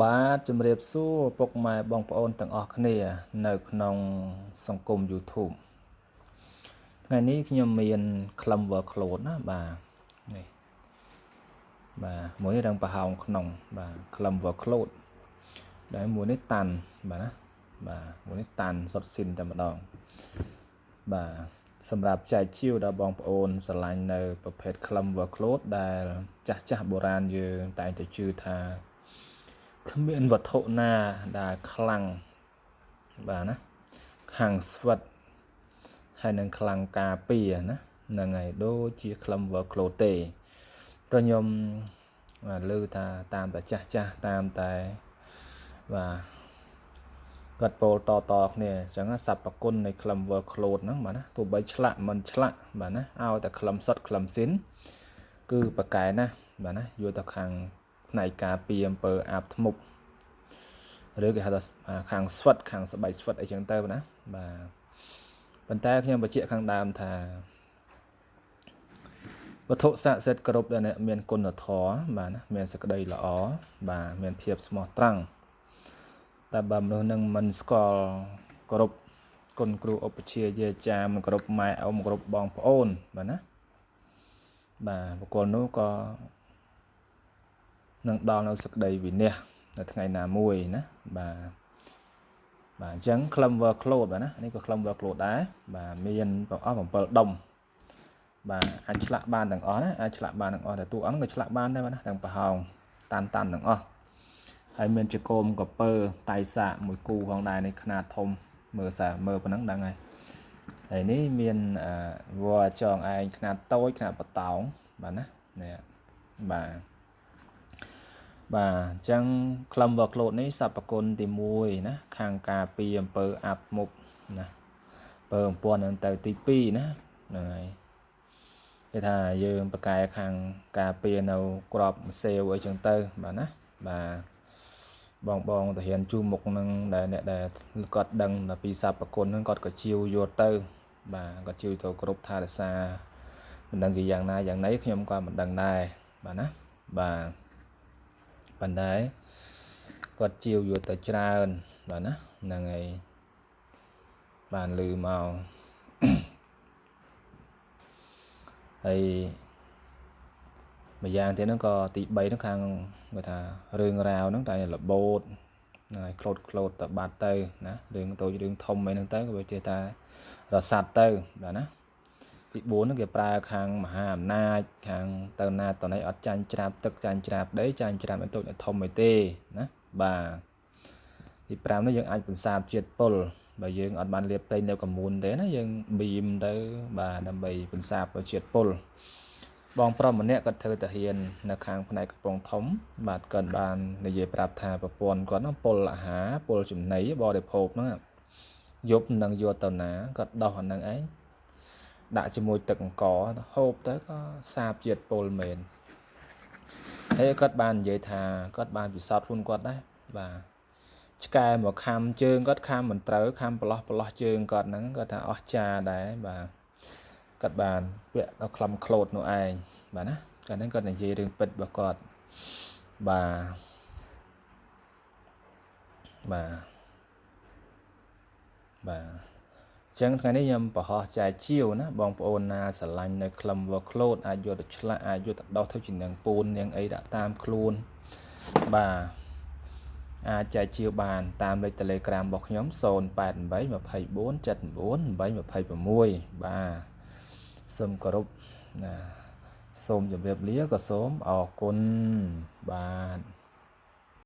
បាទជំរាបសួរពុកម៉ែបងប្អូនទាំងអស់គ្នានៅក្នុងសង្គម YouTube ថ្ងៃនេះខ្ញុំមានខ្លឹម workload ណាបាទនេះបាទមួយនេះđangប្រហោងក្នុងបាទខ្លឹម workload ដែលមួយនេះតាន់បាទណាបាទមួយនេះតាន់សុទ្ធស៊ីនតែម្ដងបាទសម្រាប់ចែកជាវដល់បងប្អូនស្រឡាញ់នៅប្រភេទខ្លឹម workload ដែលចាស់បុរាណយើងតែងតែជឿថាគ្មានវត្ថុណាដែលខ្លាំងបាទណាខាងស្វិតហើយនឹងខ្លាំងការពារណាហ្នឹងហើយដូចជាខ្លឹម workload ទេព្រោះខ្ញុំលើថាតាមតែចាស់តាមតែបាទគាត់ពោលតគ្នាអញ្ចឹងសព្វគុណនៃខ្លឹម workload ហ្នឹងបាទណាទោះបីឆ្លាក់មិនឆ្លាក់បាទណាឲ្យតែខ្លឹមសុតខ្លឹមស៊ីនគឺប្រកែណាបាទណាយកទៅខាងផ្នែកការពារអំពើអាបធ្មប់ឬគេហៅថាខាងស្វិតខាងស្បែកស្វិតអីចឹងទៅណាបាទប៉ុន្តែខ្ញុំបញ្ជាក់ខាងដើមថាវត្ថុស័ក្តិសិទ្ធិគ្រប់ដែលអ្នកមានគុណធម៌បាទណាមានសេចក្តីល្អបាទមានភាពស្មោះត្រង់តែបើមនុស្សនឹងមិនស្គាល់គ្រប់គុណគ្រូឧបជាយាចាមិនគ្រប់ម៉ែអ៊ំគ្រប់បងប្អូនបាទណាបាទបុគ្គលនោះក៏នឹងដល់នៅសេចក្តីវិនាសនៅថ្ងៃណាមួយណាបាទអញ្ចឹងខ្លឹម workload បាទណានេះក៏ខ្លឹម workload ដែរបាទមានអស់7ដុំបាទអាចឆ្លាក់បានទាំងអស់ណាអាចឆ្លាក់បានទាំងអស់តែតួអង្គក៏ឆ្លាក់បានដែរបាទណាទាំងប្រហោងតាន់ទាំងអស់ហើយមានជាគោមកពើតៃសាមួយគូផងដែរនេះខ្នាតធំមើលប៉ុណ្ណឹងដឹងហើយនេះមានវល្លិចងឯងខ្នាតតូចខ្នាតបតោងបាទណានេះបាទអញ្ចឹងខ្លឹម workload នេះសព្វគុណទី1ណាខាងការពារអំពើអាបមុខណាអំពើអំពន់នឹងទៅទី2ណាហ្នឹងហើយគេថាយើងប្រកែខាងការពារនៅក្របម្សេវអីចឹងទៅបាទណាបាទបងទៅរៀនជួមុខនឹងដែលអ្នកដែលគាត់ដឹងពីសព្វគុណហ្នឹងគាត់ក៏ជាវយកទៅបាទគាត់ជាវទៅគ្រប់ថារសាមិនដឹងជាយ៉ាងណាយ៉ាងណីខ្ញុំក៏មិនដឹងដែរបាទណាបាទប៉ុន្តែគាត់ជាវយកទៅច្រើនបាទណាហ្នឹងហើយបានលឺមកហើយម្យ៉ាងទៀតហ្នឹងក៏ទី3ហ្នឹងខាងគេថារឿងរ៉ាវហ្នឹងតែរបូតហើយក្លូតទៅបាត់ទៅណារឿងតូចរឿងធំអីហ្នឹងទៅក៏វាជាថារសាត់ទៅបាទណាទី4ហ្នឹងគេប្រើខាងមហាអំណាចខាងទៅណាតណៃអត់ចាញ់ច្រាបទឹកចាញ់ច្រាបដីចាញ់ច្រាបអីតូចធំអីទេណាបាទទី5នេះយើងអាចបន្សាបជាតិពុលបើយើងអត់បានលាបប្រេងនៅកមួនទេណាយើងប៊ីមទៅបាទដើម្បីបន្សាបជាតិពុលបងប្រុសម្នាក់គាត់ធ្វើតាហ៊ាននៅខាងផ្នែកកំពង់ធំបាទគាត់បាននិយាយប្រាប់ថាប្រពន្ធគាត់ហ្នឹងពុលអាហារពុលចំណីបរិភោគហ្នឹងយប់នឹងយកទៅណាគាត់ដោះអាហ្នឹងឯងដាក់ជាមួយទឹកអង្ករហូបទៅក៏សាបជាតិពុលមែនហើយគាត់បាននិយាយថាគាត់បានពិសោធន៍ខ្លួនគាត់ដែរបាទឆ្កែមកខំជើងគាត់ខំមិនត្រូវខំប្រឡោះជើងគាត់ហ្នឹងគាត់ថាអស់ចាដែរបាទគាត់បានពាក់ដល់ខ្លឹមក្លូតនោះឯងបាទណាគាត់ហ្នឹងគាត់និយាយរឿងពិតរបស់គាត់បាទអញ្ចឹងថ្ងៃនេះខ្ញុំបង្ហោះចែកជាវណាបងប្អូនណាស្រឡាញ់នៅខ្លឹម workload អាចយកទៅឆ្លាក់អាចយកទៅដោះទៅជានាងពូននាងអីដាក់តាមខ្លួនបាទអាចចែកជាវបានតាមលេខ Telegram របស់ខ្ញុំ088 24 79 826បាទសូមគោរពណាសូមជម្រាបលាក៏សូមអរគុណបាទ